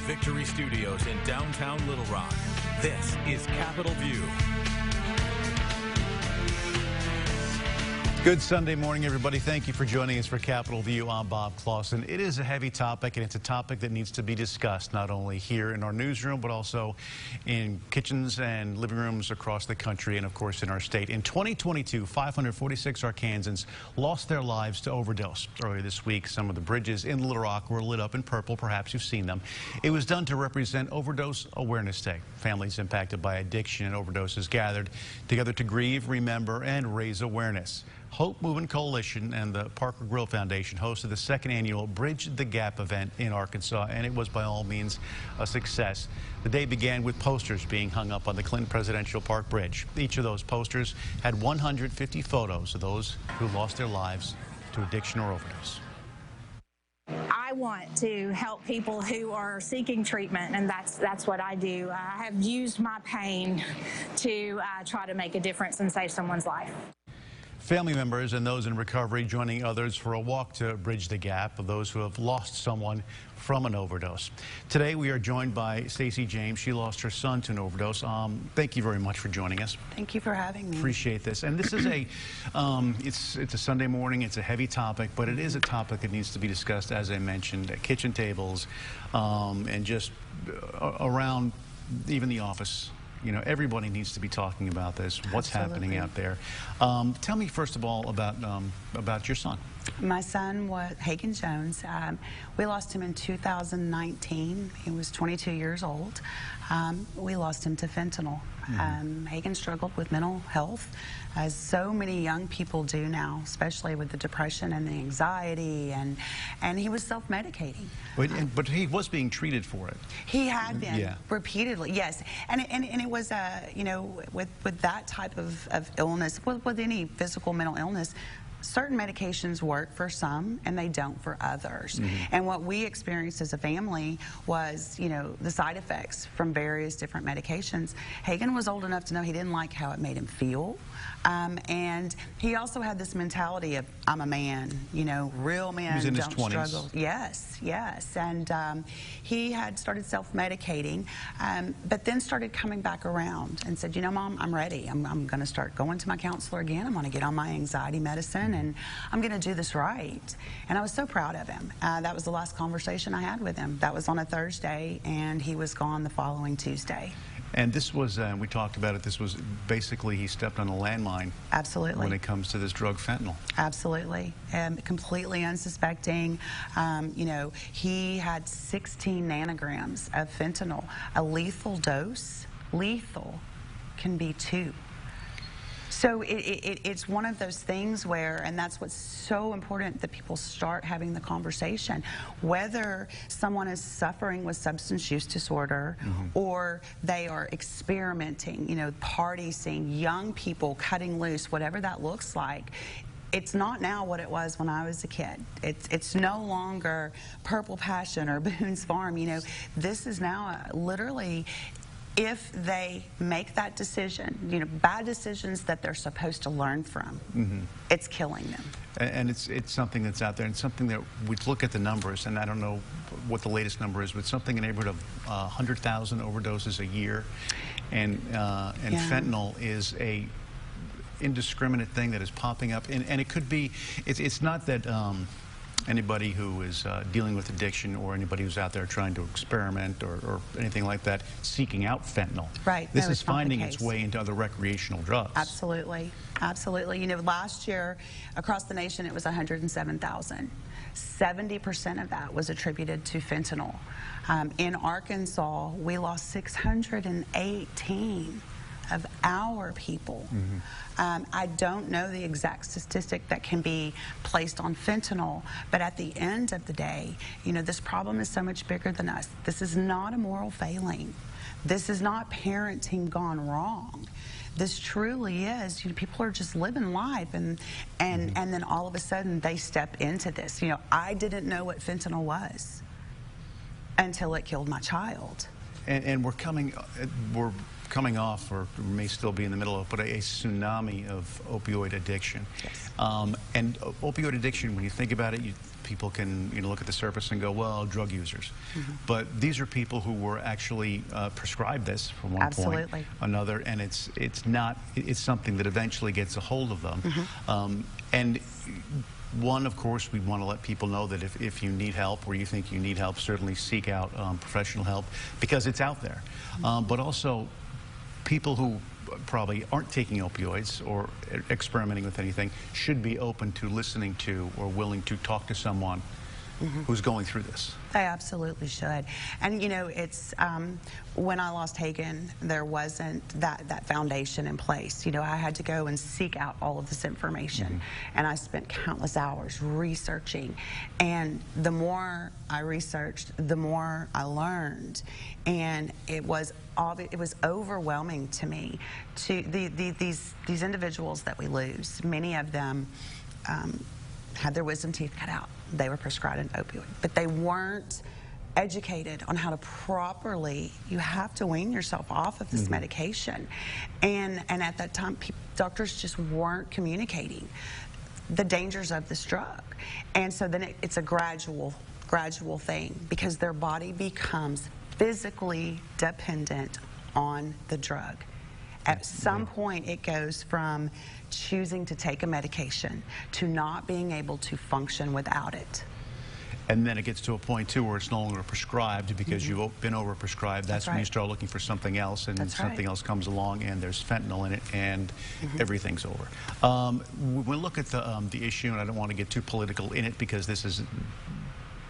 Victory Studios in downtown Little Rock. This is Capitol View. Good Sunday morning, everybody. Thank you for joining us for Capitol View. I'm Bob Clausen. It is a heavy topic, and it's a topic that needs to be discussed not only here in our newsroom, but also in kitchens and living rooms across the country and, of course, in our state. In 2022, 546 Arkansans lost their lives to overdose. Earlier this week, some of the bridges in Little Rock were lit up in purple. Perhaps you've seen them. It was done to represent Overdose Awareness Day. Families impacted by addiction and overdoses gathered together to grieve, remember, and raise awareness. Hope Movement Coalition and the Parker Grill Foundation hosted the second annual Bridge the Gap event in Arkansas, and it was by all means a success. The day began with posters being hung up on the Clinton Presidential Park Bridge. Each of those posters had 150 photos of those who lost their lives to addiction or overdose. I want to help people who are seeking treatment, and that's what I do. I have used my pain to try to make a difference and save someone's life. Family members and those in recovery joining others for a walk to bridge the gap of those who have lost someone from an overdose. Today we are joined by Stacey James. She lost her son to an overdose. Thank you very much for joining us. Thank you for having me. Appreciate this. And this is a, it's a Sunday morning. It's a heavy topic, but it is a topic that needs to be discussed, as I mentioned, at kitchen tables and just around even the office. You know, everybody needs to be talking about this. What's happening out there? Tell me first of all about your son. My son was Hagen Jones. We lost him in 2019. He was 22 years old. We lost him to fentanyl. Hagen struggled with mental health, as so many young people do now, especially with the depression and the anxiety, and he was self-medicating. But he was being treated for it. He had been repeatedly, yes. And it was, you know, with that type of illness, with any physical, mental illness, certain medications work for some and they don't for others. And what we experienced as a family was, you know, the side effects from various different medications. Hagen was old enough to know he didn't like how it made him feel. And he also had this mentality of, I'm a man, you know, real men he was in don't his 20s. struggle. Yes, yes. And he had started self-medicating, but then started coming back around and said, you know, Mom, I'm ready. I'm going to start going to my counselor again. I'm going to get on my anxiety medicine, and I'm going to do this right. And I was so proud of him. That was the last conversation I had with him. That was on a Thursday, and he was gone the following Tuesday. And this was, we talked about it, this was basically he stepped on a landmine. Absolutely. When it comes to this drug fentanyl. Absolutely. Completely unsuspecting. You know, he had 16 nanograms of fentanyl. A lethal dose, lethal, can be 2. So it's one of those things where, and that's what's so important, that people start having the conversation. Whether someone is suffering with substance use disorder or they are experimenting, you know, party scene, young people cutting loose, whatever that looks like, it's not now what it was when I was a kid. It's no longer Purple Passion or Boone's Farm. You know, this is now literally, if they make that decision, you know, bad decisions that they're supposed to learn from, it's killing them. And it's something that's out there, and something that we look at the numbers, and I don't know what the latest number is, but something in the neighborhood of 100,000 overdoses a year, and fentanyl is a indiscriminate thing that is popping up, and it could be, it's not that anybody who is dealing with addiction or anybody who's out there trying to experiment or anything like that seeking out fentanyl. Right. This is finding its way into other recreational drugs. Absolutely. Absolutely. You know, last year across the nation it was 107,000. 70% of that was attributed to fentanyl. In Arkansas, we lost 618 of our people. I don't know the exact statistic that can be placed on fentanyl, but at the end of the day, you know, this problem is so much bigger than us. This is not a moral failing. This is not parenting gone wrong. This truly is, you know, people are just living life, and then all of a sudden they step into this. You know, I didn't know what fentanyl was until it killed my child. And we're coming off, or may still be in the middle of, but a tsunami of opioid addiction. Yes. And opioid addiction, when you think about it, people can look at the surface and go, well, drug users. But these are people who were actually prescribed this from one point or another, and it's something that eventually gets a hold of them. And one, of course, we want to let people know that if you need help or you think you need help, certainly seek out professional help, because it's out there. But also, people who probably aren't taking opioids or experimenting with anything should be open to listening to or willing to talk to someone who's going through this. They absolutely should. And it's when I lost Hagen, there wasn't that foundation in place. I had to go and seek out all of this information, and I spent countless hours researching. And the more I researched, the more I learned, and it was overwhelming to me. To these individuals that we lose, many of them had their wisdom teeth cut out. They were prescribed an opioid, but they weren't educated on how to properly, you have to wean yourself off of this medication. And at that time, doctors just weren't communicating the dangers of this drug. And so then it's a gradual thing, because their body becomes physically dependent on the drug. At some point, it goes from choosing to take a medication to not being able to function without it. And then it gets to a point, too, where it's no longer prescribed because you've been overprescribed. That's when you start looking for something else, and something else comes along, and there's fentanyl in it, and everything's over. We look at the issue, and I don't want to get too political in it, because this is,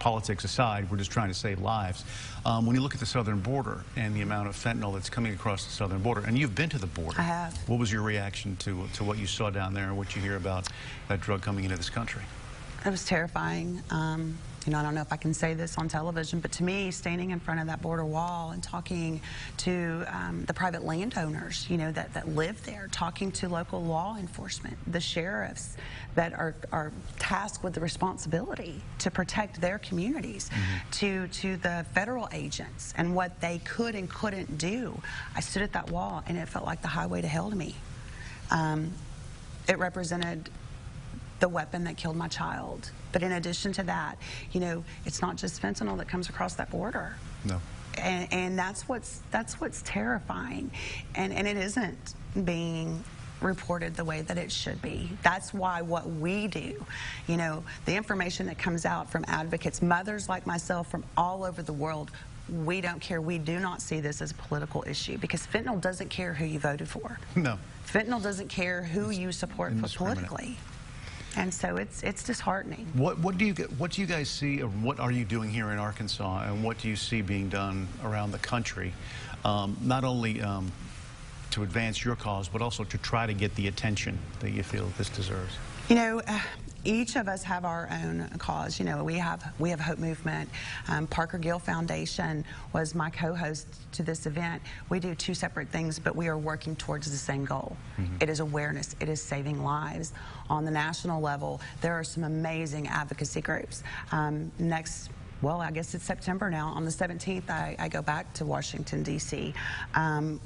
politics aside, we're just trying to save lives. When you look at the southern border and the amount of fentanyl that's coming across the southern border, and you've been to the border. I have. What was your reaction to what you saw down there and what you hear about that drug coming into this country? It was terrifying. I don't know if I can say this on television, but to me, standing in front of that border wall and talking to the private landowners, that live there, talking to local law enforcement, the sheriffs that are tasked with the responsibility to protect their communities, to the federal agents and what they could and couldn't do. I stood at that wall, and it felt like the highway to hell to me. It represented the weapon that killed my child. But in addition to that, it's not just fentanyl that comes across that border. No. And that's what's terrifying. And it isn't being reported the way that it should be. That's why what we do, the information that comes out from advocates, mothers like myself from all over the world, we don't care. We do not see this as a political issue, because fentanyl doesn't care who you voted for. No. Fentanyl doesn't care who you support politically. And so it's disheartening. What do you guys see, or what are you doing here in Arkansas, and what do you see being done around the country, not only to advance your cause, but also to try to get the attention that you feel this deserves? Each of us have our own cause. We have Hope Movement. Parker Gill Foundation was my co-host to this event. We do two separate things, but we are working towards the same goal. It is awareness. It is saving lives. On the national level, there are some amazing advocacy groups. Well, I guess it's September now. On the 17th, I go back to Washington, D.C.,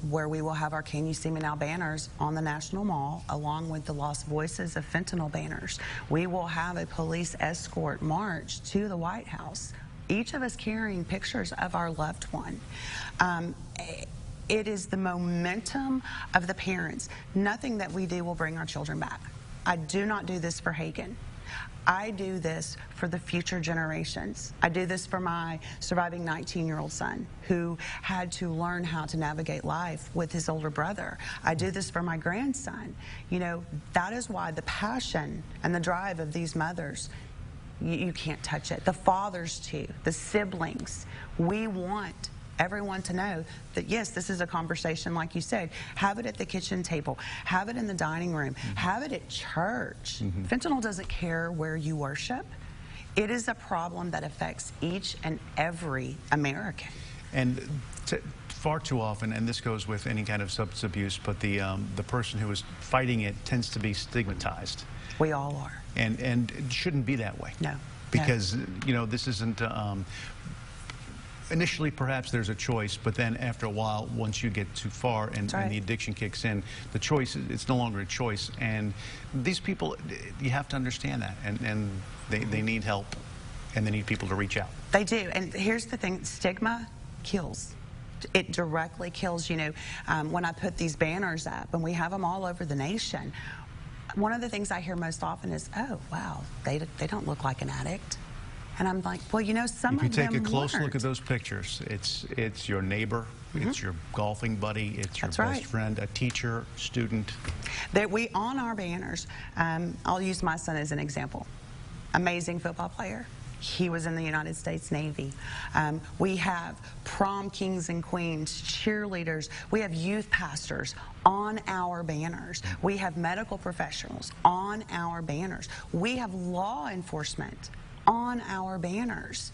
where we will have our Can You See Me Now banners on the National Mall, along with the Lost Voices of Fentanyl banners. We will have a police escort march to the White House, each of us carrying pictures of our loved one. It is the momentum of the parents. Nothing that we do will bring our children back. I do not do this for Hagen. I do this for the future generations. I do this for my surviving 19-year-old son, who had to learn how to navigate life with his older brother. I do this for my grandson. That is why the passion and the drive of these mothers, you can't touch it. The fathers too, the siblings. We want everyone to know that, yes, this is a conversation, like you said. Have it at the kitchen table. Have it in the dining room. Have it at church. Fentanyl doesn't care where you worship. It is a problem that affects each and every American. And far too often, and this goes with any kind of substance abuse, but the person who is fighting it tends to be stigmatized. We all are. And it shouldn't be that way. No. Because, this isn't... initially, perhaps there's a choice, but then after a while, once you get too far and the addiction kicks in, the choice, it's no longer a choice. And these people, you have to understand that, and they need help and they need people to reach out. They do. And here's the thing, stigma kills. It directly kills. You know, when I put these banners up, and we have them all over the nation, one of the things I hear most often is, oh, wow, they don't look like an addict. And I'm like, well, you know, some of them If you take a close weren't. look at those pictures, it's your neighbor, it's your golfing buddy, it's your best friend, a teacher, student. That we, on our banners, I'll use my son as an example. Amazing football player. He was in the United States Navy. We have prom kings and queens, cheerleaders. We have youth pastors on our banners. We have medical professionals on our banners. We have law enforcement on our banners.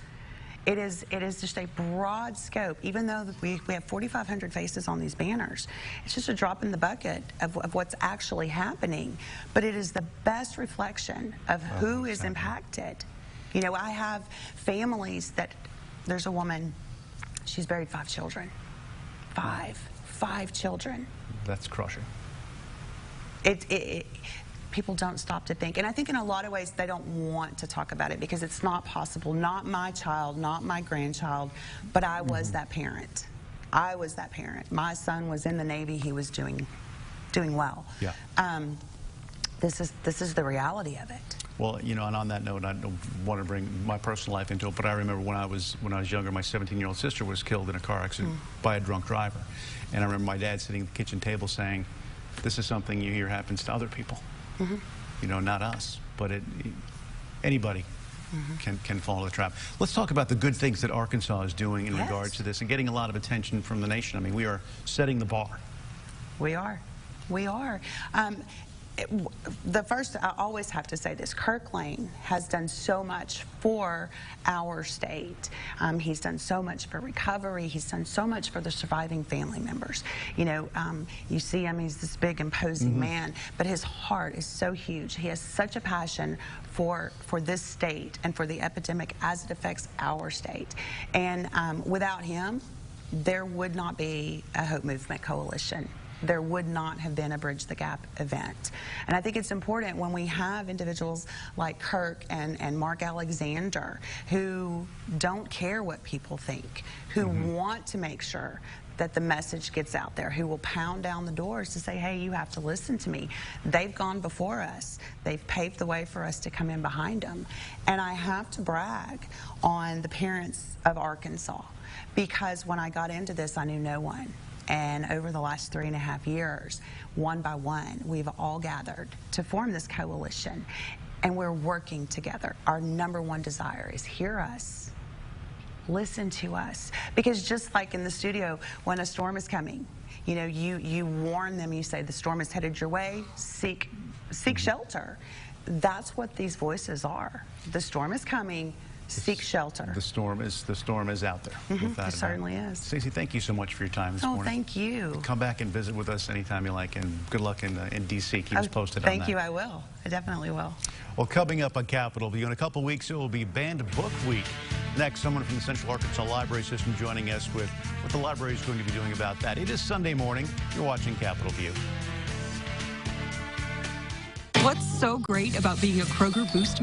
It is just a broad scope. Even though we have 4,500 faces on these banners, it's just a drop in the bucket of what's actually happening. But it is the best reflection of who is impacted. You know, I have families that, there's a woman, she's buried 5 children. Five children. That's crushing. People don't stop to think. And I think in a lot of ways they don't want to talk about it because it's not possible. Not my child, not my grandchild, but I was that parent. I was that parent. My son was in the Navy. He was doing well. Yeah. This is the reality of it. Well, you know, and on that note, I don't want to bring my personal life into it, but I remember when I was younger, my 17-year-old sister was killed in a car accident by a drunk driver. And I remember my dad sitting at the kitchen table saying, this is something you hear happens to other people. You know, not us, but anybody can fall into the trap. Let's talk about the good things that Arkansas is doing in regards to this and getting a lot of attention from the nation. I mean, we are setting the bar. We are. We are. The first, I always have to say this, KARK Lane has done so much for our state. He's done so much for recovery. He's done so much for the surviving family members. You know, you see him, he's this big, imposing man, but his heart is so huge. He has such a passion for this state and for the epidemic as it affects our state. And without him, there would not be a Hope Movement Coalition. There would not have been a Bridge the Gap event. And I think it's important when we have individuals like KARK and Mark Alexander who don't care what people think, who want to make sure that the message gets out there, who will pound down the doors to say, hey, you have to listen to me. They've gone before us. They've paved the way for us to come in behind them. And I have to brag on the parents of Arkansas because when I got into this, I knew no one. And over the last 3.5 years, one by one, we've all gathered to form this coalition. And we're working together. Our #1 desire is hear us, listen to us. Because just like in the studio, when a storm is coming, you know, you warn them, you say the storm is headed your way, seek shelter. That's what these voices are. The storm is coming. Seek shelter. The storm is out there. It certainly is. Stacey, thank you so much for your time this morning. Thank you. Come back and visit with us anytime you like, and good luck in D.C. Keep us posted on that. Thank you, I will. I definitely will. Well, coming up on Capitol View in a couple weeks, it will be Banned Book Week. Next, someone from the Central Arkansas Library System joining us with what the library is going to be doing about that. It is Sunday morning. You're watching Capitol View. What's so great about being a Kroger Boost